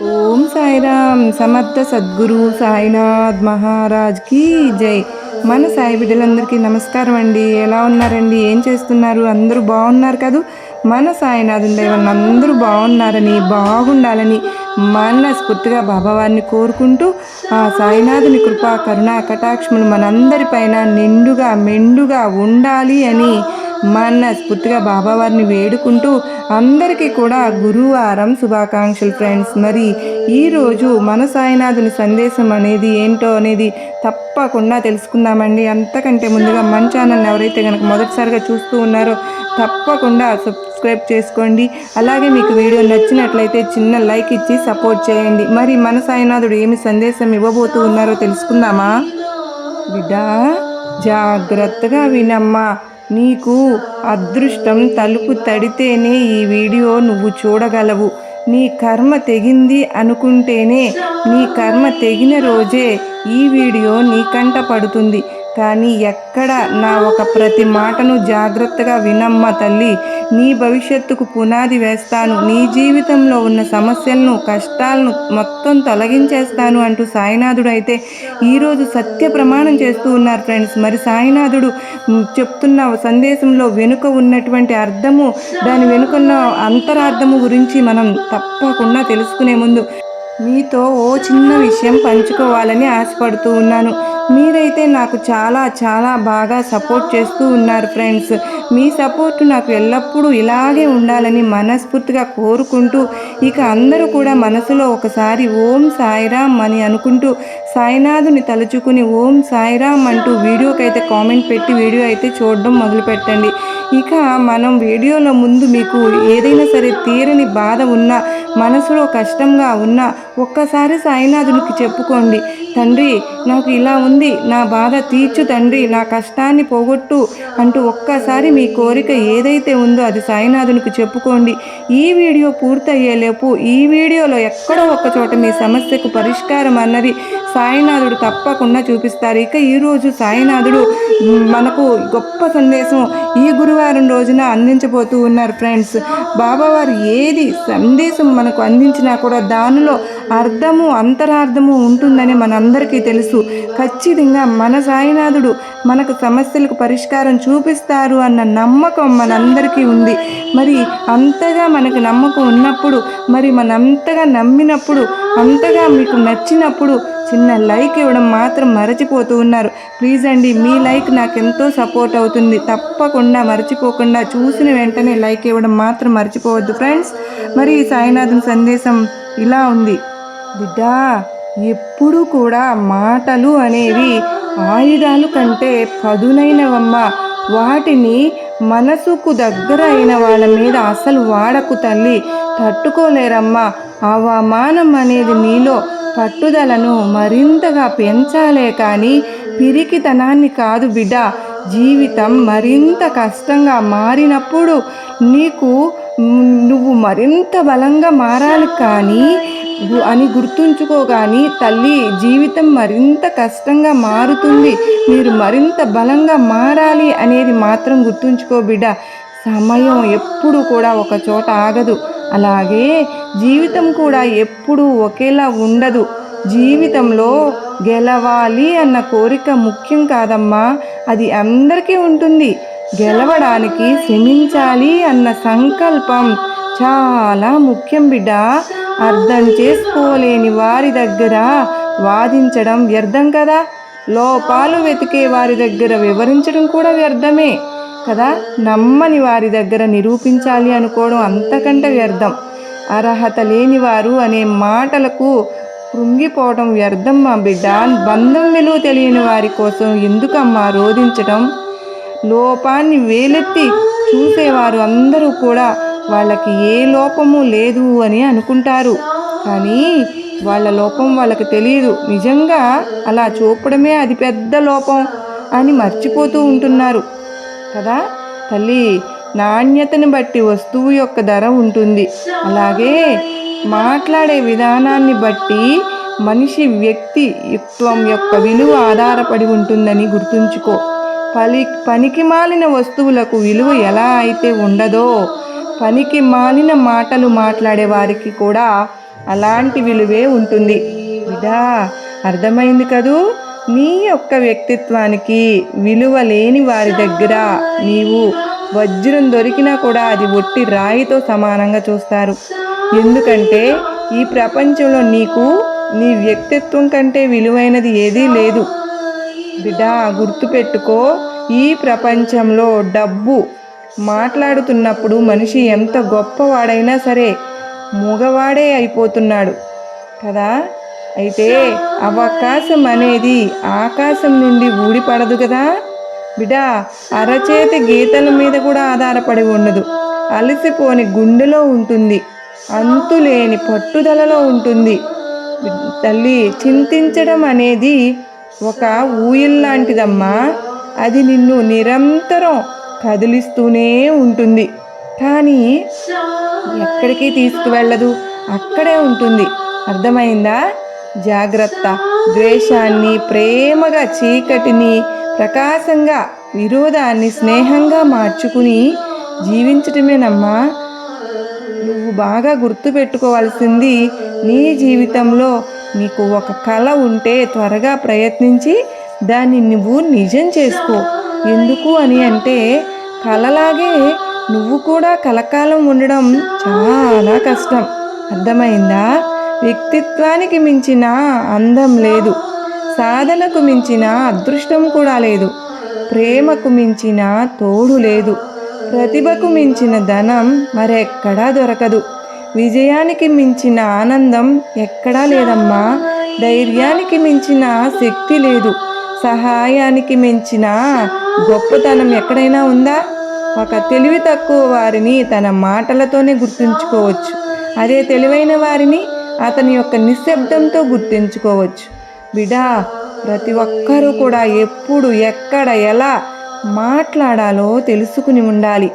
ఓం సాయిరామ్ సమర్థ సద్గురు సాయినాథ్ మహారాజ్ కి జై. మన సాయి బిడ్డలందరికీ నమస్కారం అండి. ఎలా ఉన్నారండి? ఏం చేస్తున్నారు? అందరూ బాగున్నారు కదూ? మన సాయినాథుని దయ వలన అందరూ బాగున్నారని, బాగుండాలని మనస్ఫూర్తిగా బాబావారిని కోరుకుంటూ ఆ సాయినాథుని కృపా కరుణా కటాక్షములు మనందరిపైన నిండుగా మెండుగా ఉండాలి అని మనస్ఫూర్తిగా బాబావారిని వేడుకుంటూ అందరికీ కూడా గురువారం శుభాకాంక్షలు ఫ్రెండ్స్. మరి ఈరోజు మన సాయినాథుని సందేశం అనేది ఏంటో అనేది తప్పకుండా తెలుసుకుందామండి. అంతకంటే ముందుగా మన ఛానల్ని ఎవరైతే కనుక మొదటిసారిగా చూస్తూ ఉన్నారో తప్పకుండా సబ్స్క్రైబ్ చేసుకోండి. అలాగే మీకు వీడియో నచ్చినట్లయితే చిన్న లైక్ ఇచ్చి సపోర్ట్ చేయండి. మరి మన సాయినాథుడు ఏమి సందేశం ఇవ్వబోతూ ఉన్నారో తెలుసుకుందామా? బిడ్డా, జాగ్రత్తగా వినమ్మా. నీకు అదృష్టం తలుపు తడితేనే ఈ వీడియో నువ్వు చూడగలవు. నీ కర్మ తెగింది అనుకుంటేనే నీ కర్మ తెగిన రోజే ఈ వీడియో నీ కంట పడుతుంది. కానీ ఎక్కడ నా ఒక ప్రతి మాటను జాగ్రత్తగా వినమ్మ తల్లి. నీ భవిష్యత్తుకు పునాది వేస్తాను. నీ జీవితంలో ఉన్న సమస్యలను, కష్టాలను మొత్తం తొలగించేస్తాను అంటూ సాయినాథుడు అయితే ఈరోజు సత్య ప్రమాణం చేస్తూ ఉన్నారు ఫ్రెండ్స్. మరి సాయినాథుడు చెప్తున్న సందేశంలో వెనుక ఉన్నటువంటి అర్థము, దాని వెనుకున్న అంతరార్థము గురించి మనం తప్పకుండా తెలుసుకునే ముందు మీతో ఓ చిన్న విషయం పంచుకోవాలని ఆశపడుతూ ఉన్నాను. మీరైతే నాకు చాలా చాలా బాగా సపోర్ట్ చేస్తూ ఉన్నారు ఫ్రెండ్స్. మీ సపోర్ట్ నాకు ఎల్లప్పుడూ ఇలాగే ఉండాలని మనస్ఫూర్తిగా కోరుకుంటూ ఇక అందరూ కూడా మనసులో ఒకసారి ఓం సాయిరామ్ అని అనుకుంటూ సాయినాథుని తలుచుకుని ఓం సాయిరామ్ అంటూ వీడియోకైతే కామెంట్ పెట్టి వీడియో అయితే చూడడం మొదలుపెట్టండి. ఇక మనం వీడియోలో ముందు మీకు ఏదైనా సరే తీరని బాధ ఉన్నా, మనసులో కష్టంగా ఉన్నా ఒక్కసారి సాయినాథునికి చెప్పుకోండి. తండ్రి, నాకు ఇలా ఉంది, నా బాధ తీర్చు తండ్రి, నా కష్టాన్ని పోగొట్టు అంటూ ఒక్కసారి మీ కోరిక ఏదైతే ఉందో అది సాయినాథునికి చెప్పుకోండి. ఈ వీడియో పూర్తయ్యేలోపు ఈ వీడియోలో ఎక్కడో ఒక చోట మీ సమస్యకు పరిష్కారం అన్నది సాయినాథుడు తప్పకుండా చూపిస్తారు. ఇక ఈరోజు సాయినాథుడు మనకు గొప్ప సందేశం ఈ గురువారం రోజున అందించబోతూ ఉన్నారు ఫ్రెండ్స్. బాబావారు ఏది సందేశం మనకు అందించినా కూడా దానిలో అర్థము అంతరార్థము ఉంటుందని మనందరికీ తెలుసు. ఖచ్చితంగా మన సాయినాథుడు మనకు సమస్యలకు పరిష్కారం చూపిస్తారు అన్న నమ్మకం మనందరికీ ఉంది. మరి అంతగా మనకు నమ్మకం ఉన్నప్పుడు, మరి మనంతగా నమ్మినప్పుడు, అంతగా మీకు నచ్చినప్పుడు చిన్న లైక్ ఇవ్వడం మాత్రం మరచిపోతూ ఉన్నారు. ప్లీజ్ అండి, మీ లైక్ నాకు ఎంతో సపోర్ట్ అవుతుంది. తప్పకుండా మర్చిపోకుండా చూసిన వెంటనే లైక్ ఇవ్వడం మాత్రం మర్చిపోవద్దు ఫ్రెండ్స్. మరి సాయినాథుని సందేశం ఇలా ఉంది. బిడ్డా, ఎప్పుడు కూడా మాటలు అనేవి ఆయుధాలు కంటే పదునైనవమ్మా. వాటిని మనసుకు దగ్గర అయిన వాళ్ళ మీద అసలు వాడకు తల్లి, తట్టుకోలేరమ్మా. అవమానం అనేది నీలో పట్టుదలను మరింతగా పెంచాలే కానీ పిరికితనాన్ని కాదు బిడ్డ. జీవితం మరింత కష్టంగా మారినప్పుడు నువ్వు మరింత బలంగా మారాలి కానీ అని గుర్తుంచుకో. కానీ తల్లి, జీవితం మరింత కష్టంగా మారుతుంది, మీరు మరింత బలంగా మారాలి అనేది మాత్రం గుర్తుంచుకో బిడ్డ. సమయం ఎప్పుడు కూడా ఒక చోట ఆగదు. అలాగే జీవితం కూడా ఎప్పుడూ ఒకేలా ఉండదు. జీవితంలో గెలవాలి అన్న కోరిక ముఖ్యం కాదమ్మా, అది అందరికీ ఉంటుంది. గెలవడానికి శ్రమించాలి అన్న సంకల్పం చాలా ముఖ్యం బిడ్డ. అర్థం చేసుకోలేని వారి దగ్గర వాదించడం వ్యర్థం కదా. లోపాలు వెతికే వారి దగ్గర వివరించడం కూడా వ్యర్థమే కదా. నమ్మని వారి దగ్గర నిరూపించాలి అనుకోవడం అంతకంటే వ్యర్థం. అర్హత లేనివారు అనే మాటలకు కృంగిపోవడం వ్యర్థం మా బిడ్డ. బంధం విలువ తెలియని వారి కోసం ఎందుకమ్మా రోధించడం? లోపాన్ని వేలెత్తి చూసేవారు అందరూ కూడా వాళ్ళకి ఏ లోపము లేదు అని అనుకుంటారు. కానీ వాళ్ళ లోపం వాళ్ళకి తెలియదు. నిజంగా అలా చూపడమే అది పెద్ద లోపం అని మర్చిపోతూ ఉంటున్నారు కదా తల్లి. నాణ్యతని బట్టి వస్తువు యొక్క ధర ఉంటుంది. అలాగే మాట్లాడే విధానాన్ని బట్టి మనిషి వ్యక్తిత్వం యొక్క విలువ ఆధారపడి ఉంటుందని గుర్తుంచుకో. పనికి మాలిన వస్తువులకు విలువ ఎలా అయితే ఉండదో, పనికి మాలిన మాటలు మాట్లాడే వారికి కూడా అలాంటి విలువే ఉంటుంది. బిడ్డా, అర్థమైంది కదూ? నీ యొక్క వ్యక్తిత్వానికి విలువ లేని వారి దగ్గర నీవు వజ్రం దొరికినా కూడా అది ఒట్టి రాయితో సమానంగా చూస్తారు. ఎందుకంటే ఈ ప్రపంచంలో నీకు నీ వ్యక్తిత్వం కంటే విలువైనది ఏదీ లేదు. బిడ్డా, గుర్తుపెట్టుకో, ఈ ప్రపంచంలో డబ్బు మాట్లాడుతున్నప్పుడు మనిషి ఎంత గొప్పవాడైనా సరే మూగవాడే అయిపోతున్నాడు కదా. అయితే అవకాశం అనేది ఆకాశం నుండి ఊడిపడదు కదా బిడ్డా. అరచేతి గీతల మీద కూడా ఆధారపడి ఉండదు. అలసిపోని గుండెలో ఉంటుంది, అంతులేని పట్టుదలలో ఉంటుంది. తల్లి, చింతించడం అనేది ఒక ఊయల్లాంటిదమ్మా. అది నిన్ను నిరంతరం కదిలిస్తూనే ఉంటుంది, కానీ ఎక్కడికి తీసుకువెళ్ళదు, అక్కడే ఉంటుంది. అర్థమైందా? జాగ్రత్త. ద్వేషాన్ని ప్రేమగా, చీకటిని ప్రకాశంగా, విరోధాన్ని స్నేహంగా మార్చుకుని జీవించటమేనమ్మా. నువ్వు బాగా గుర్తుపెట్టుకోవాల్సింది, నీ జీవితంలో నీకు ఒక కళ ఉంటే త్వరగా ప్రయత్నించి దాన్ని నువ్వు నిజం చేసుకో. ఎందుకు అని అంటే, కళలాగే నువ్వు కూడా కలకాలం ఉండడం చాలా కష్టం. అర్థమైందా? వ్యక్తిత్వానికి మించిన అందం లేదు, సాధనకు మించిన అదృష్టం కూడా లేదు, ప్రేమకు మించిన తోడు లేదు, ప్రతిభకు మించిన ధనం మరెక్కడా దొరకదు, విజయానికి మించిన ఆనందం ఎక్కడా లేదమ్మా, ధైర్యానికి మించిన శక్తి లేదు, సహాయానికి మించిన గొప్పతనం ఎక్కడైనా ఉందా? ఒక తెలివి తక్కువ వారిని తన మాటలతోనే గుర్తుంచుకోవచ్చు, అదే తెలివైన వారిని అతని యొక్క నిశ్శబ్దంతో గుర్తుంచుకోవచ్చు. బిడా, ప్రతి ఒక్కరూ కూడా ఎప్పుడు, ఎక్కడ, ఎలా మాట్లాడాలో తెలుసుకుని ఉండాలి.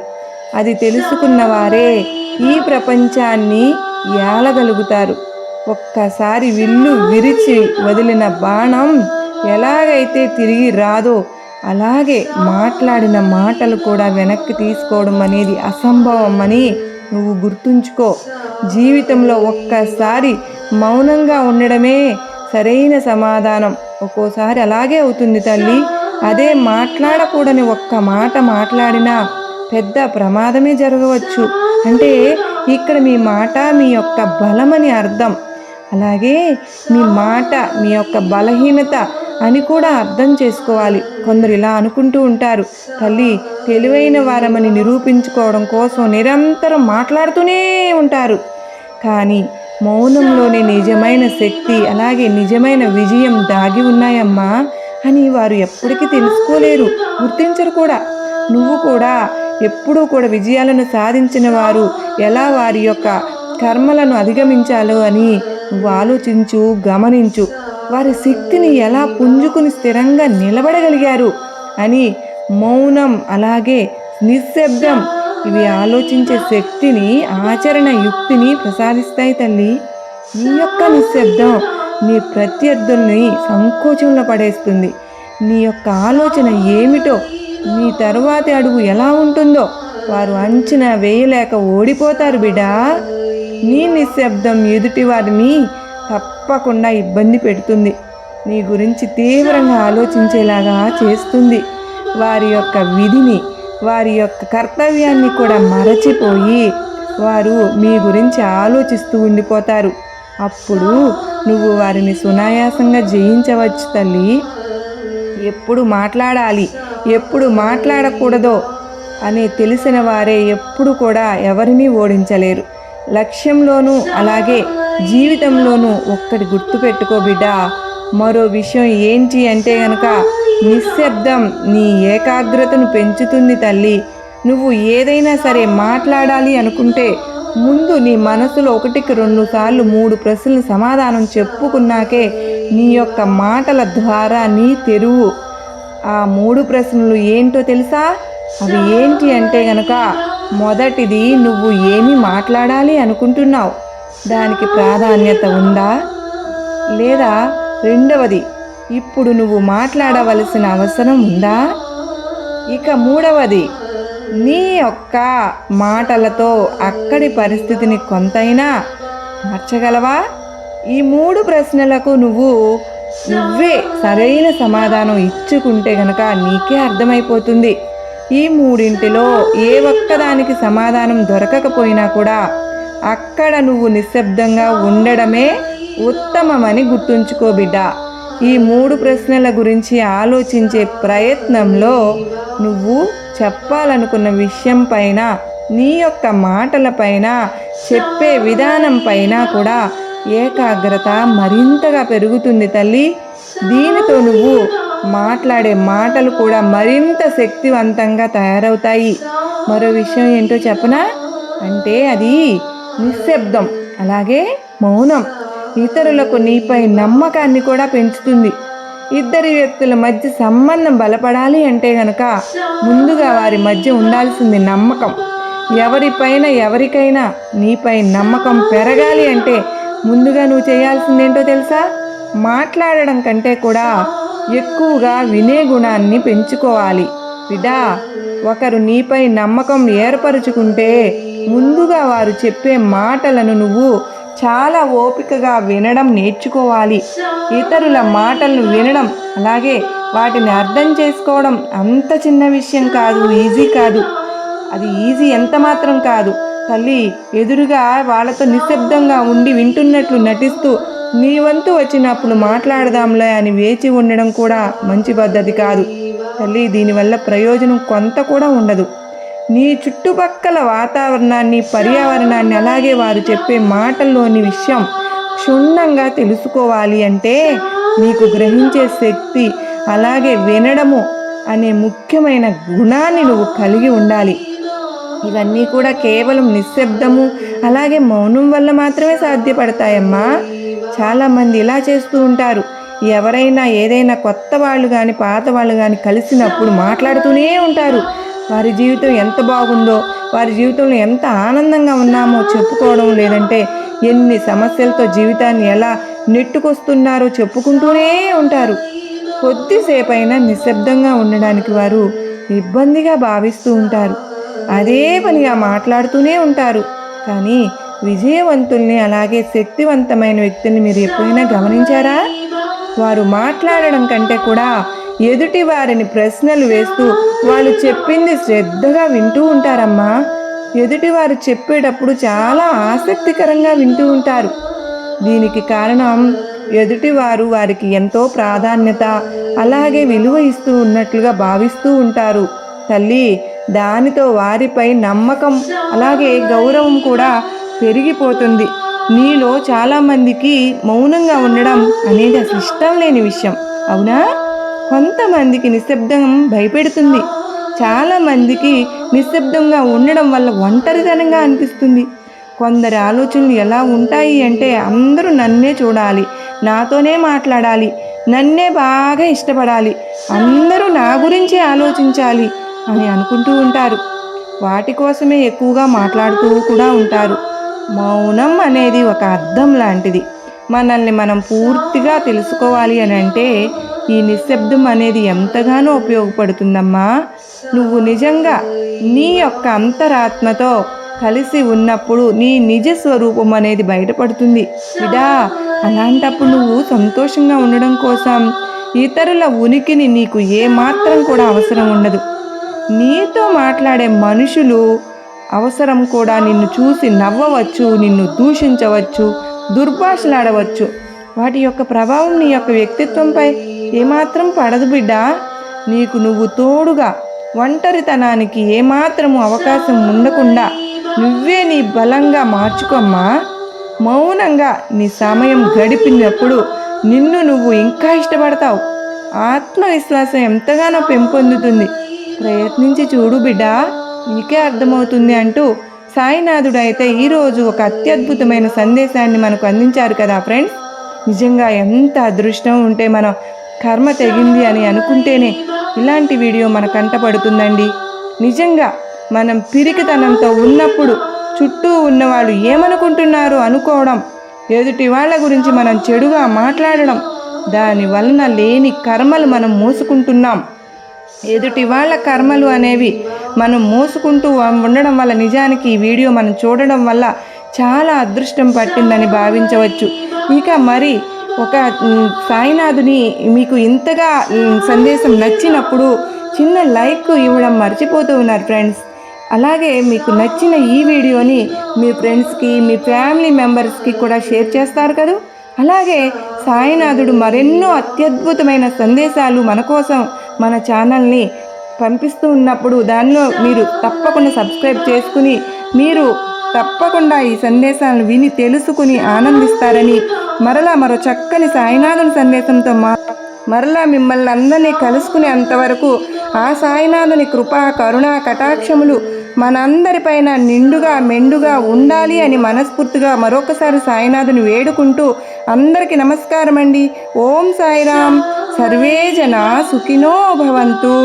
అది తెలుసుకున్న వారే ఈ ప్రపంచాన్ని ఏలగలుగుతారు. ఒక్కసారి విల్లు విరిచి వదిలిన బాణం ఎలాగైతే తిరిగి రాదో, అలాగే మాట్లాడిన మాటలు కూడా వెనక్కి తీసుకోవడం అనేది అసంభవం అని నువ్వు గుర్తుంచుకో. జీవితంలో ఒక్కసారి మౌనంగా ఉండడమే సరైన సమాధానం. ఒక్కోసారి అలాగే అవుతుంది తల్లి. అదే మాట్లాడకూడని ఒక్క మాట మాట్లాడినా పెద్ద ప్రమాదమే జరగవచ్చు. అంటే ఇక్కడ మీ మాట మీ యొక్క బలమని అర్థం. అలాగే మీ మాట మీ యొక్క బలహీనత అని కూడా అర్థం చేసుకోవాలి. కొందరు ఇలా అనుకుంటూ ఉంటారు, తల్లి తెలివైన వారమని నిరూపించుకోవడం కోసం నిరంతరం మాట్లాడుతూనే ఉంటారు. కానీ మౌనంలోనే నిజమైన శక్తి, అలాగే నిజమైన విజయం దాగి ఉన్నాయమ్మా అని వారు ఎప్పటికీ తెలుసుకోలేరు, గుర్తించరు కూడా. నువ్వు కూడా ఎప్పుడూ కూడా విజయాలను సాధించిన వారు ఎలా వారి యొక్క కర్మలను అధిగమించాలో అని నువ్వు ఆలోచించు, గమనించు. వారి శక్తిని ఎలా పుంజుకుని స్థిరంగా నిలబడగలిగారు అని. మౌనం అలాగే నిశ్శబ్దం ఇవి ఆలోచించే శక్తిని, ఆచరణ యుక్తిని ప్రసాదిస్తాయి తల్లి. నీ యొక్క నిశ్శబ్దం నీ ప్రత్యర్థుల్ని సంకోచంలో పడేస్తుంది. నీ యొక్క ఆలోచన ఏమిటో, నీ తరువాతి అడుగు ఎలా ఉంటుందో వారు అంచనా వేయలేక ఓడిపోతారు బిడా. నీ నిశ్శబ్దం ఎదుటి వారిని తప్పకుండా ఇబ్బంది పెడుతుంది, నీ గురించి తీవ్రంగా ఆలోచించేలాగా చేస్తుంది. వారి యొక్క విధిని, వారి యొక్క కర్తవ్యాన్ని కూడా మరచిపోయి వారు మీ గురించి ఆలోచిస్తూ ఉండిపోతారు. అప్పుడు నువ్వు వారిని సునాయాసంగా జయించవచ్చు తల్లి. ఎప్పుడు మాట్లాడాలి, ఎప్పుడు మాట్లాడకూడదో అని తెలిసిన వారే ఎప్పుడు కూడా ఎవరినీ ఓడించలేరు. లక్ష్యంలోనూ అలాగే జీవితంలోనూ ఒక్కటి గుర్తుపెట్టుకో బిడ్డా. మరో విషయం ఏంటి అంటే గనక, నిశ్శబ్దం నీ ఏకాగ్రతను పెంచుతుంది తల్లి. నువ్వు ఏదైనా సరే మాట్లాడాలి అనుకుంటే ముందు నీ మనసులో 1కి 2 సార్లు 3 ప్రశ్నలు సమాధానం చెప్పుకున్నాకే నీ యొక్క మాటల ద్వారా నీ తెరువు. ఆ 3 ప్రశ్నలు ఏంటో తెలుసా? అవి ఏంటి అంటే గనక, మొదటిది, నువ్వు ఏమి మాట్లాడాలి అనుకుంటున్నావు, దానికి ప్రాధాన్యత ఉందా లేదా? రెండవది, ఇప్పుడు నువ్వు మాట్లాడవలసిన అవసరం ఉందా? ఇక మూడవది, నీ యొక్క మాటలతో అక్కడి పరిస్థితిని కొంతైనా మార్చగలవా? ఈ 3 ప్రశ్నలకు నువ్వే సరైన సమాధానం ఇచ్చుకుంటే గనక నీకే అర్థమైపోతుంది. ఈ మూడింటిలో ఏ ఒక్కదానికి సమాధానం దొరకకపోయినా కూడా అక్కడ నువ్వు నిశ్శబ్దంగా ఉండడమే ఉత్తమమని గుర్తుంచుకో బిడ్డ. ఈ 3 ప్రశ్నల గురించి ఆలోచించే ప్రయత్నంలో నువ్వు చెప్పాలనుకున్న విషయం పైన, నీ యొక్క మాటల పైన, చెప్పే విధానం పైన కూడా ఏకాగ్రత మరింతగా పెరుగుతుంది తల్లి. దీనితో నువ్వు మాట్లాడే మాటలు కూడా మరింత శక్తివంతంగా తయారవుతాయి. మరో విషయం ఏంటో చెప్పనా? అంటే అది నిశ్శబ్దం, అలాగే మౌనం ఇతరులకు నీపై నమ్మకాన్ని కూడా పెంచుతుంది. ఇద్దరి వ్యక్తుల మధ్య సంబంధం బలపడాలి అంటే గనక ముందుగా వారి మధ్య ఉండాల్సింది నమ్మకం. ఎవరికైనా నీపై నమ్మకం పెరగాలి అంటే ముందుగా నువ్వు చేయాల్సిందేంటో తెలుసా? మాట్లాడడం కంటే కూడా ఎక్కువగా వినే గుణాన్ని పెంచుకోవాలి బిడ్డా. ఒకరు నీపై నమ్మకం ఏర్పరుచుకుంటే ముందుగా వారు చెప్పే మాటలను నువ్వు చాలా ఓపికగా వినడం నేర్చుకోవాలి. ఇతరుల మాటలను వినడం, అలాగే వాటిని అర్థం చేసుకోవడం అంత చిన్న విషయం కాదు, ఈజీ కాదు. అది ఈజీ ఎంత మాత్రం కాదు తల్లి. ఎదురుగా వాళ్ళతో నిశ్శబ్దంగా ఉండి వింటున్నట్లు నటిస్తూ నీ వంతు వచ్చినప్పుడు మాట్లాడదాంలే అని వేచి ఉండడం కూడా మంచి పద్ధతి కాదు తల్లి. దీనివల్ల ప్రయోజనం కొంత కూడా ఉండదు. నీ చుట్టుపక్కల వాతావరణాన్ని, పర్యావరణాన్ని, అలాగే వారు చెప్పే మాటల్లోని విషయం క్షుణ్ణంగా తెలుసుకోవాలి అంటే నీకు గ్రహించే శక్తి, అలాగే వినడము అనే ముఖ్యమైన గుణాన్ని నువ్వు కలిగి ఉండాలి. ఇవన్నీ కూడా కేవలం నిశ్శబ్దము, అలాగే మౌనం వల్ల మాత్రమే సాధ్యపడతాయమ్మా. చాలామంది ఇలా చేస్తూ ఉంటారు. ఎవరైనా ఏదైనా కొత్త వాళ్ళు కానీ పాత వాళ్ళు కానీ కలిసినప్పుడు మాట్లాడుతూనే ఉంటారు. వారి జీవితం ఎంత బాగుందో, వారి జీవితంలో ఎంత ఆనందంగా ఉన్నామో చెప్పుకోవడం, లేదంటే ఎన్ని సమస్యలతో జీవితాన్ని ఎలా నెట్టుకొస్తున్నారో చెప్పుకుంటూనే ఉంటారు. కొద్దిసేపైనా నిశ్శబ్దంగా ఉండడానికి వారు ఇబ్బందిగా భావిస్తూ ఉంటారు. అదే పనిగా మాట్లాడుతూనే ఉంటారు. కానీ విజయవంతుల్ని, అలాగే శక్తివంతమైన వ్యక్తుల్ని మీరు ఎప్పుడైనా గమనించారా? వారు మాట్లాడడం కంటే కూడా ఎదుటి వారిని ప్రశ్నలు వేస్తూ వాళ్ళు చెప్పింది శ్రద్ధగా వింటూ ఉంటారమ్మా. ఎదుటివారు చెప్పేటప్పుడు చాలా ఆసక్తికరంగా వింటూ ఉంటారు. దీనికి కారణం ఎదుటివారు వారికి ఎంతో ప్రాధాన్యత, అలాగే విలువ ఇస్తూ ఉన్నట్లుగా భావిస్తూ ఉంటారు తల్లి. దానితో వారిపై నమ్మకం, అలాగే గౌరవం కూడా పెరిగిపోతుంది. నీలో చాలామందికి మౌనంగా ఉండడం అనేది అసలు ఇష్టం లేని విషయం, అవునా? కొంతమందికి నిశ్శబ్దం భయపెడుతుంది. చాలామందికి నిశ్శబ్దంగా ఉండడం వల్ల ఒంటరితనంగా అనిపిస్తుంది. కొందరి ఆలోచనలు ఎలా ఉంటాయి అంటే అందరూ నన్నే చూడాలి, నాతోనే మాట్లాడాలి, నన్నే బాగా ఇష్టపడాలి, అందరూ నా గురించే ఆలోచించాలి అని అనుకుంటూ ఉంటారు. వాటి కోసమే ఎక్కువగా మాట్లాడుతూ కూడా ఉంటారు. మౌనం అనేది ఒక అద్దం లాంటిది. మనల్ని మనం పూర్తిగా తెలుసుకోవాలి అని అంటే ఈ నిశ్శబ్దం అనేది ఎంతగానో ఉపయోగపడుతుందమ్మా. నువ్వు నిజంగా నీ యొక్క అంతరాత్మతో కలిసి ఉన్నప్పుడు నీ నిజ స్వరూపం అనేది బయటపడుతుంది బిడ్డా. అలాంటప్పుడు నువ్వు సంతోషంగా ఉండడం కోసం ఇతరుల ఉనికిని నీకు ఏమాత్రం కూడా అవసరం ఉండదు. నీతో మాట్లాడే మనుషులు అవసరం కూడా నిన్ను చూసి నవ్వవచ్చు, నిన్ను దూషించవచ్చు, దుర్భాషలాడవచ్చు. వాటి యొక్క ప్రభావం నీ యొక్క వ్యక్తిత్వంపై ఏమాత్రం పడదు బిడ్డా. నీకు నువ్వు తోడుగా ఒంటరితనానికి ఏమాత్రము అవకాశం ఉండకుండా నువ్వే నీ బలంగా మార్చుకోమ్మా. మౌనంగా నీ సమయం గడిపినప్పుడు నిన్ను నువ్వు ఇంకా ఇష్టపడతావు. ఆత్మవిశ్వాసం ఎంతగానో పెంపొందుతుంది. ప్రయత్నించి చూడు బిడ్డా, నీకే అర్థమవుతుంది అంటూ సాయినాథుడు అయితే ఈరోజు ఒక అత్యద్భుతమైన సందేశాన్ని మనకు అందించారు కదా ఫ్రెండ్స్. నిజంగా ఎంత అదృష్టం ఉంటే మనం కర్మ తెగింది అని అనుకుంటేనే ఇలాంటి వీడియో మన కంటపడుతుందండి. నిజంగా మనం పిరికితనంతో ఉన్నప్పుడు చుట్టూ ఉన్నవాళ్ళు ఏమనుకుంటున్నారు అనుకోవడం, ఎదుటి వాళ్ళ గురించి మనం చెడుగా మాట్లాడడం, దాని వలన లేని కర్మలు మనం మోసుకుంటున్నాం. ఎదుటి వాళ్ళ కర్మలు అనేవి మనం మోసుకుంటూ ఉండడం వల్ల, నిజానికి ఈ వీడియో మనం చూడడం వల్ల చాలా అదృష్టం పట్టిందని భావించవచ్చు. ఇక మరి ఒక సాయినాథుని మీకు ఇంతగా సందేశం నచ్చినప్పుడు చిన్న లైక్ ఇవ్వడం మర్చిపోతూ ఉన్నారు ఫ్రెండ్స్. అలాగే మీకు నచ్చిన ఈ వీడియోని మీ ఫ్రెండ్స్కి, మీ ఫ్యామిలీ మెంబర్స్కి కూడా షేర్ చేస్తారు కదా. అలాగే సాయినాథుడు మరెన్నో అత్యద్భుతమైన సందేశాలు మన కోసం మన ఛానల్ని పంపిస్తూ ఉన్నప్పుడు దానిలో మీరు తప్పకుండా సబ్స్క్రైబ్ చేసుకుని మీరు తప్పకుండా ఈ సందేశాలను విని తెలుసుకుని ఆనందిస్తారని, మరలా మరో చక్కని సాయినాథుని సందేశంతో మరలా మిమ్మల్ని అందరినీ కలుసుకునే అంతవరకు ఆ సాయినాథుని కృపా కరుణ కటాక్షములు మనందరిపైన నిండుగా మెండుగా ఉండాలి అని మనస్ఫూర్తిగా మరొకసారి సాయినాథుని వేడుకుంటూ అందరికీ నమస్కారం అండి. ఓం సాయిరామ్. సర్వే జనా సుఖినో భవంతు.